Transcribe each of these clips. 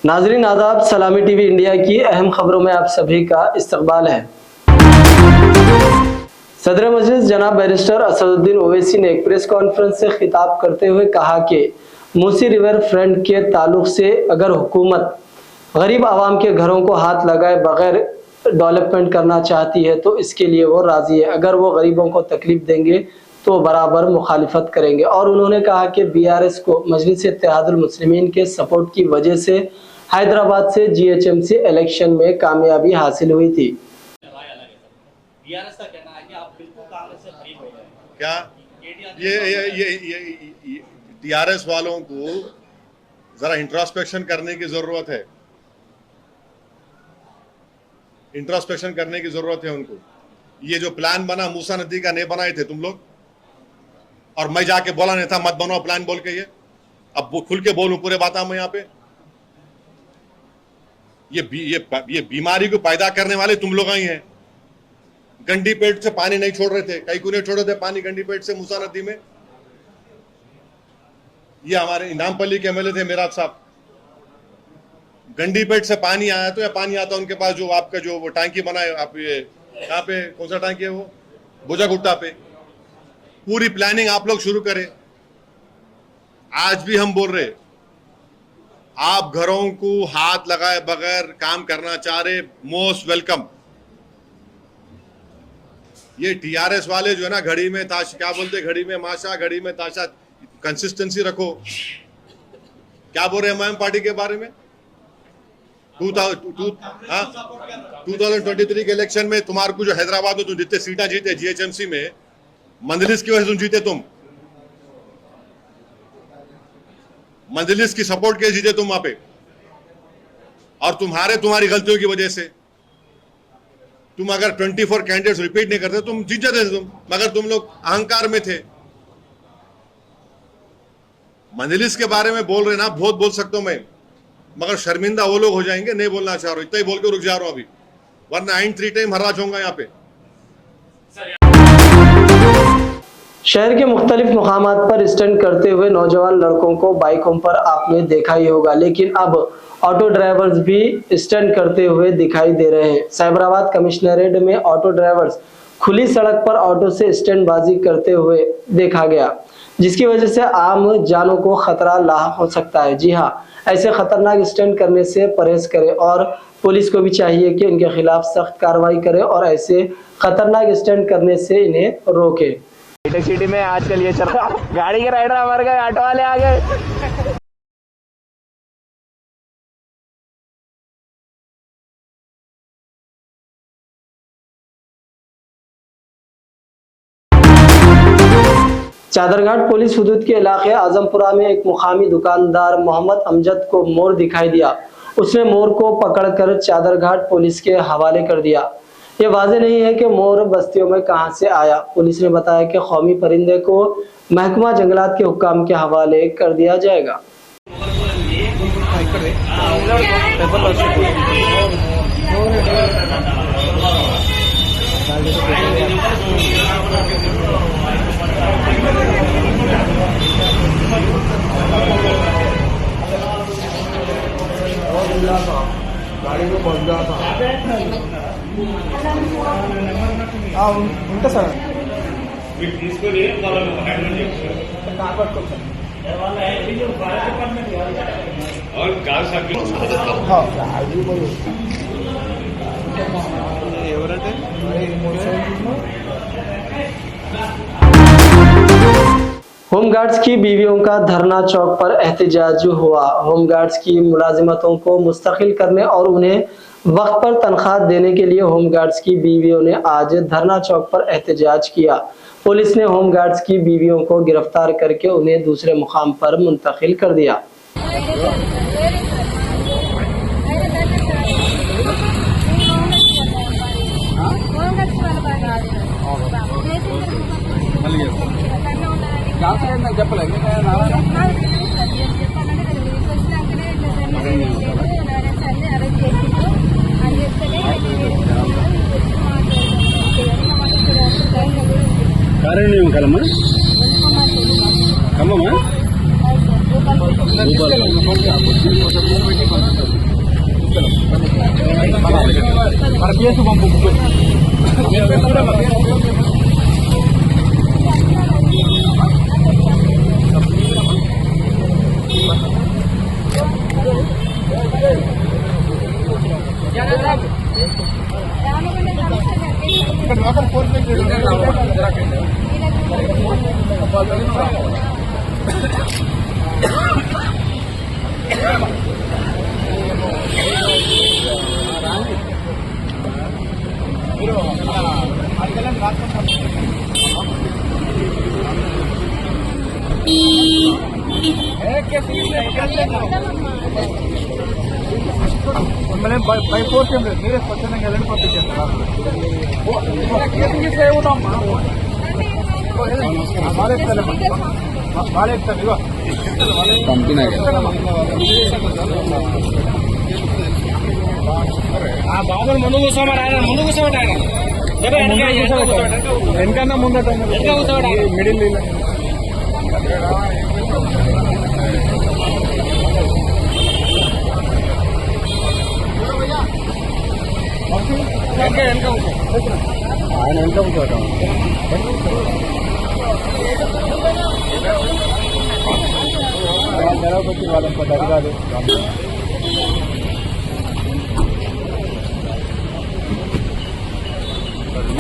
नाजरीन आदाब, सलामी टीवी इंडिया की अहम खबरों में आप सभी का इस्तकबाल है। सदर मजलिस जनाब बैरिस्टर असदुद्दीन ओवैसी ने एक प्रेस कॉन्फ्रेंस से खिताब करते हुए कहा कि मूसी रिवर फ्रंट के ताल्लुक से अगर हुकूमत गरीब आवाम के घरों को हाथ लगाए बगैर डेवलपमेंट करना चाहती है तो इसके लिए वो राजी है। अगर वो गरीबों को तकलीफ देंगे तो बराबर मुखालिफत करेंगे। और उन्होंने कहा कि बीआरएस को मजलिस इत्तेहादुल मुस्लिमीन के सपोर्ट की वजह से हैदराबाद से जीएचएमसी इलेक्शन में कामयाबी हासिल हुई थी। बीआरएस का कहना है कि आप बिल्कुल कांग्रेस से फ्री हो गए। क्या ये टीआरएस वालों को जरा इंट्रोस्पेक्शन करने की जरूरत है। इंट्रोस्पेक्शन करने की जरूरत है उनको। ये जो प्लान बना मूसा नदी का नहीं बनाए थे तुम लोग, और मैं जाके बोला नहीं था मत बनाओ प्लान बोल के। ये अब वो खुल के बोलूं पूरे बात में यहाँ पे। ये बीमारी को पैदा करने वाले तुम लोग ही हैं। गंडी पेट से पानी नहीं छोड़ रहे थे, कई को नहीं छोड़ रहे थे पानी गंडी पेट से मूसा नदी में। ये हमारे इनामपल्ली के एमएलए थे मेराज साहब। गंडी पेट से पानी आया तो या पानी आता उनके पास जो आपका जो वो टांकी बनाए आप, ये यहाँ पे कौन सा टांकी है वो बोजागुट्टा पे। पूरी प्लानिंग आप लोग शुरू करें। आज भी हम बोल रहे आप घरों को हाथ लगाए बगैर काम करना चाह रहे, मोस्ट वेलकम। ये टीआरएस वाले जो है ना घड़ी में ताशा, क्या बोलते घड़ी में माशा घड़ी में ताशा, कंसिस्टेंसी रखो। क्या बोल रहे हैं एमआईएम पार्टी के बारे में? 2023 के इलेक्शन में तुम्हारे को जो हैदराबाद में तुम जितने सीटें जीते जीएचएमसी में, मंजलिस की वजह से तुम जीते। तुम मंजलिस की सपोर्ट के जीते तुम वहां पे, और तुम्हारी गलतियों की वजह से। तुम अगर 24 कैंडिडेट्स रिपीट नहीं करते तुम जीत जाते तुम, मगर तुम लोग अहंकार में थे। मंजलिस के बारे में बोल रहे ना, बहुत बोल सकता हूं मैं, मगर शर्मिंदा वो लोग हो जाएंगे, नहीं बोलना चाह रहा हूं। इतना ही बोल के रुक जा रहा हूं अभी, वरना आइन 3 टाइम हराज होगा यहाँ पे। शहर के मुख्तलिफ मुकामात पर स्टंट करते हुए नौजवान लड़कों को बाइकों पर आपने देखा ही होगा, लेकिन अब ऑटो ड्राइवर्स भी स्टंट करते हुए दिखाई दे रहे हैं। साइबराबाद कमिश्नरेट में ऑटो ड्राइवर्स खुली सड़क पर ऑटो से स्टंटबाजी करते हुए देखा गया, जिसकी वजह से आम जानों को खतरा लाहक हो सकता है। जी हाँ, ऐसे खतरनाक स्टंट करने से परहेज करें और पुलिस को भी चाहिए कि इनके खिलाफ सख्त कार्रवाई करे और ऐसे खतरनाक स्टंट करने से इन्हें रोके। सिटी में आजकल ये चल रहा, गाड़ी के राइडर मर गए, ऑटो वाले आ गए। चादरघाट पुलिस हुदूद के इलाके आजमपुरा में एक मुकामी दुकानदार मोहम्मद अमजद को मोर दिखाई दिया। उसने मोर को पकड़कर चादरघाट पुलिस के हवाले कर दिया। ये वाज़ेह नहीं है कि मोर बस्तियों में कहां से आया। पुलिस ने बताया कि कौमी परिंदे को महकमा जंगलात के हुक्काम के हवाले कर दिया जाएगा। गाड़ी में पहुंच गया था। उनका सर होमगार्ड्स की बीवियों का धरना चौक पर एहतजाज हुआ। होमगार्ड्स की मुलाजिमतों को मुस्तकिल करने और उन्हें वक्त पर तनख्वाह देने के लिए होमगार्ड्स की बीवियों ने आज धरना चौक पर एहतजाज किया। पुलिस ने होमगार्ड्स की बीवियों को गिरफ्तार करके उन्हें दूसरे मुकाम पर मुंतकिल कर दिया। కారణం కమ్మా కేసు పంపు మిమ్మల్ని బై ఫోర్స్ ఏం లేదు, మీరే స్వచ్ఛందంగా వెళ్ళండి, పంపించేస్తారు. బాబుని ముందు కూర్చోమని ఆయన ముందు కూర్చోబెట్టి ఆయన వెనకన్నా ముందట మిడిల్ ఆయన వెనక ఉంటాడు. తెరవకొచ్చి వాళ్ళకి అది కాదు.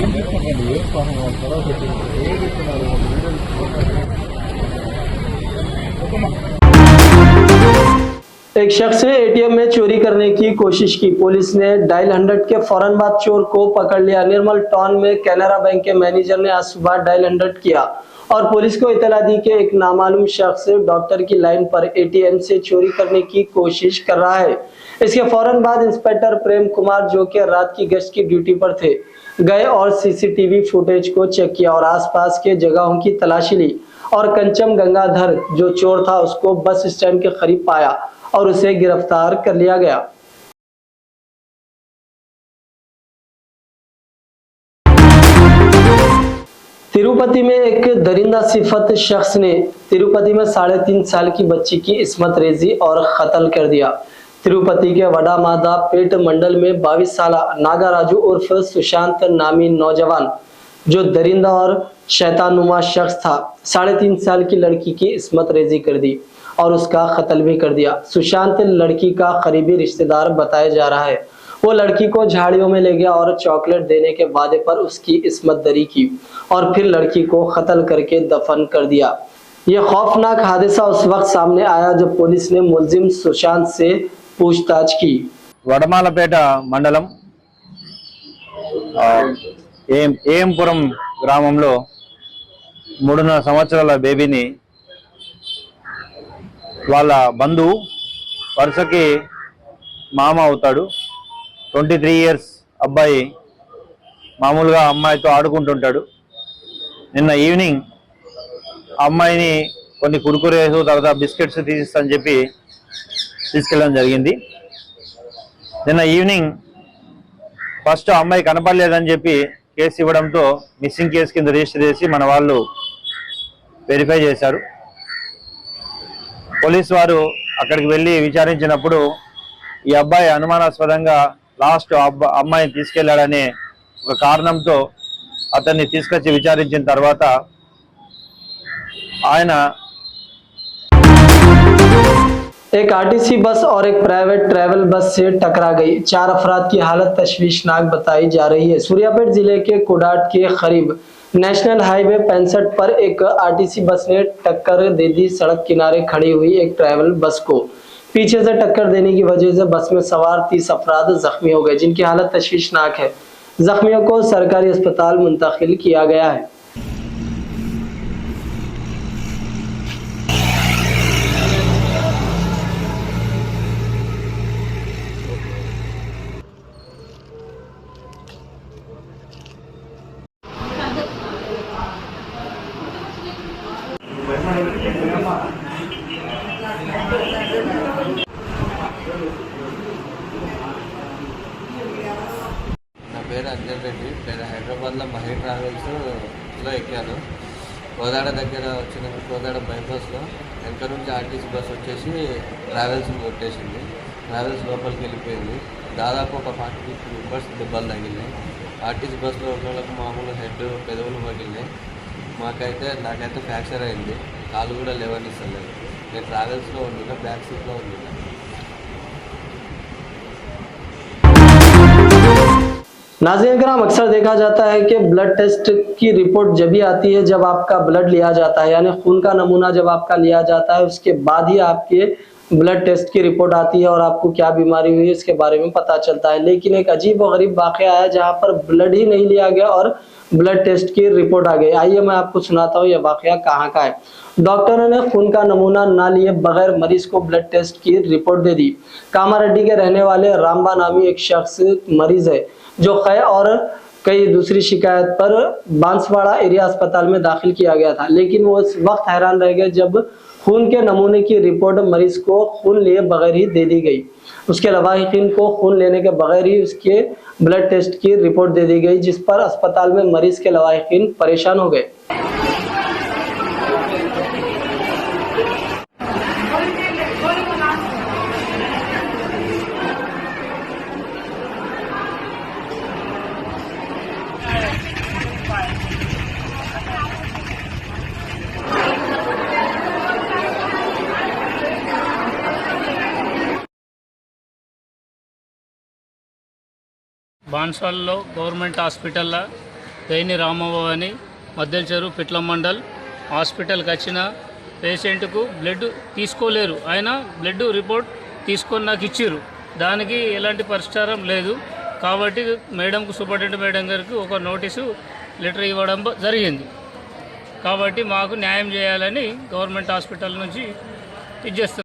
ఏం తీసుకుంటాండి, ఏం పని తెరవ పెట్టి ఏం ఇస్తున్నారు. एक शख्स ने एटीएम में चोरी करने की कोशिश की। पुलिस ने डायल 100 के फौरन बाद चोर को पकड़ लिया। निर्मल टाउन में कैनरा बैंक के मैनेजर ने आज सुबह डायल 100 किया और पुलिस को इतला दी कि एक नामालूम शख्स डॉक्टर की लाइन पर एटीएम से चोरी करने की कोशिश कर रहा है। इसके फौरन बाद इंस्पेक्टर प्रेम कुमार, जो कि रात की गश्त की ड्यूटी पर थे, गए और सीसीटीवी फुटेज को चेक किया और आसपास के जगहों की तलाशी ली और कंचम गंगाधर, जो चोर था, उसको बस स्टैंड के करीब पाया और उसे गिरफ्तार कर लिया गया। तिरुपति में एक दरिंदा सिफत शख्स ने तिरुपति में 3.5 साल की बच्ची की इस्मत रेजी और कत्ल कर दिया। तिरुपति के वडामादा पेट मंडल में 22 साल नागाराजू उर्फ सुशांत नामी नौजवान, जो दरिंदा और शैतानुमा शख्स था, 3.5 साल की लड़की की इस्मत रेजी कर दी और उसका कत्ल भी कर दिया। सुशांत लड़की का करीबी रिश्तेदार बताया जा रहा है। वो लड़की को झाड़ियों में ले गया और चॉकलेट देने के वादे पर उसकी इस्मत दरी की और फिर लड़की को कत्ल करके दफन कर दिया। यह खौफनाक हादसा उस वक्त सामने आया जब पुलिस ने मुलजिम सुशांत से पूछताछ की। వడమాలపేట మండలం ఏంపురం గ్రామంలో 3.5 సంవత్సరాల బేబీని వాళ్ళ బంధువు, వరుసకి మామ అవుతాడు, 23 ఇయర్స్ అబ్బాయి మామూలుగా అమ్మాయితో ఆడుకుంటుంటాడు. నిన్న ఈవినింగ్ అమ్మాయిని కొన్ని కురుకురేసు తర్వాత బిస్కెట్స్ తీసిస్తానని చెప్పి తీసుకెళ్ళడం జరిగింది. నిన్న ఈవినింగ్ ఫస్ట్ అమ్మాయి కనపడలేదని చెప్పి కేసు ఇవ్వడంతో మిస్సింగ్ కేసు కింద రిజిస్టర్ చేసి మన వాళ్ళు వెరిఫై చేశారు. పోలీసు వారు అక్కడికి వెళ్ళి విచారించినప్పుడు ఈ అబ్బాయి అనుమానాస్పదంగా లాస్ట్ అమ్మాయిని తీసుకెళ్లాడనే ఒక కారణంతో అతన్ని తీసుకొచ్చి విచారించిన తర్వాత ఆయన एक आरटीसी बस और एक प्राइवेट ट्रैवल बस से टकरा गई। 4 अफराद की हालत तशवीशनाक बताई जा रही है। सूर्यापेट जिले के कोडाट के करीब नेशनल हाईवे 65 पर एक आरटीसी बस ने टक्कर दे दी। सड़क किनारे खड़ी हुई एक ट्रैवल बस को पीछे से टक्कर देने की वजह से बस में सवार 30 अफराद जख्मी हो गए, जिनकी हालत तशवीशनाक है। जख्मियों को सरकारी अस्पताल मुंतकिल किया गया है। నా పేరు అంజన్ రెడ్డి. నేను హైదరాబాద్లో మహీ ట్రావెల్స్లో ఎక్కాను. కోదాడ దగ్గర వచ్చిన కోదాడ బైపాస్లో వెనక నుంచి ఆర్టీసీ బస్ వచ్చేసి ట్రావెల్స్ని కొట్టేసింది. ట్రావెల్స్ లోపలికి వెళ్ళిపోయింది. దాదాపు ఒక 40 మెంబర్స్ దెబ్బలు తగిలినాయి. ఆర్టీసీ బస్సులో ఉన్న వాళ్ళకి మామూలు హెడ్ పెదవులు పగిలినాయి. నాకైతే ఫ్రాక్చర్ అయింది. కాళ్ళు కూడా లేవనిస్తలేదు. నేను ట్రావెల్స్లో ఉండిన బ్యాక్ సీట్లో ఉండిన. नाज़रीन कराम, अक्सर देखा जाता है कि ब्लड टेस्ट की रिपोर्ट जब भी आती है जब आपका ब्लड लिया जाता है, यानी खून का नमूना जब आपका लिया जाता है उसके बाद ही आपके ब्लड टेस्ट की रिपोर्ट आती है और आपको क्या बीमारी हुई है इसके बारे में पता चलता है। लेकिन एक अजीब व गरीब वाक़या आया जहां पर ब्लड ही नहीं लिया गया और ब्लड टेस्ट की रिपोर्ट आ गई। आइए मैं आपको सुनाता हूँ यह वाक़या कहाँ का है। डॉक्टरों ने खून का नमूना ना लिए बगैर मरीज को ब्लड टेस्ट की रिपोर्ट दे दी। कामारेड्डी के रहने वाले रामबा नामी एक शख्स मरीज है जो कै और कई दूसरी शिकायत पर बांसवाड़ा एरिया अस्पताल में दाखिल किया गया था, लेकिन वो इस वक्त हैरान रह गए जब खून के नमूने की रिपोर्ट मरीज को खून लिए बगैर ही दे दी गई। उसके लवाहिकीन को खून लेने के बगैर ही उसके ब्लड टेस्ट की रिपोर्ट दे दी गई, जिस पर अस्पताल में मरीज के लवाहिकीन परेशान हो गए। బాన్సాల్లో గవర్నమెంట్ హాస్పిటల్లో గైని రామవ్వ అని మద్దెలచెరు పిట్ల మండల్ హాస్పిటల్కి వచ్చిన పేషెంట్కు బ్లడ్ తీసుకోలేరు. ఆయన బ్లడ్ రిపోర్ట్ తీసుకొని నాకు ఇచ్చిర్రు. దానికి ఎలాంటి పరిష్కారం లేదు. కాబట్టి మేడంకు సూపరింటెండెంట్ మేడం గారికి ఒక నోటీసు లెటర్ ఇవ్వడం జరిగింది. కాబట్టి మాకు న్యాయం చేయాలని గవర్నమెంట్ హాస్పిటల్ నుంచి ఇచ్చేస్తున్నారు.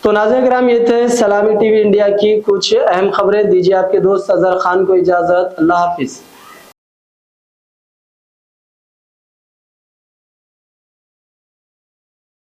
तो नाज़रीन किराम, ये थे सलामी टीवी इंडिया की कुछ अहम खबरें। दीजिए आपके दोस्त अजहर खान को इजाजत। अल्लाह हाफिज।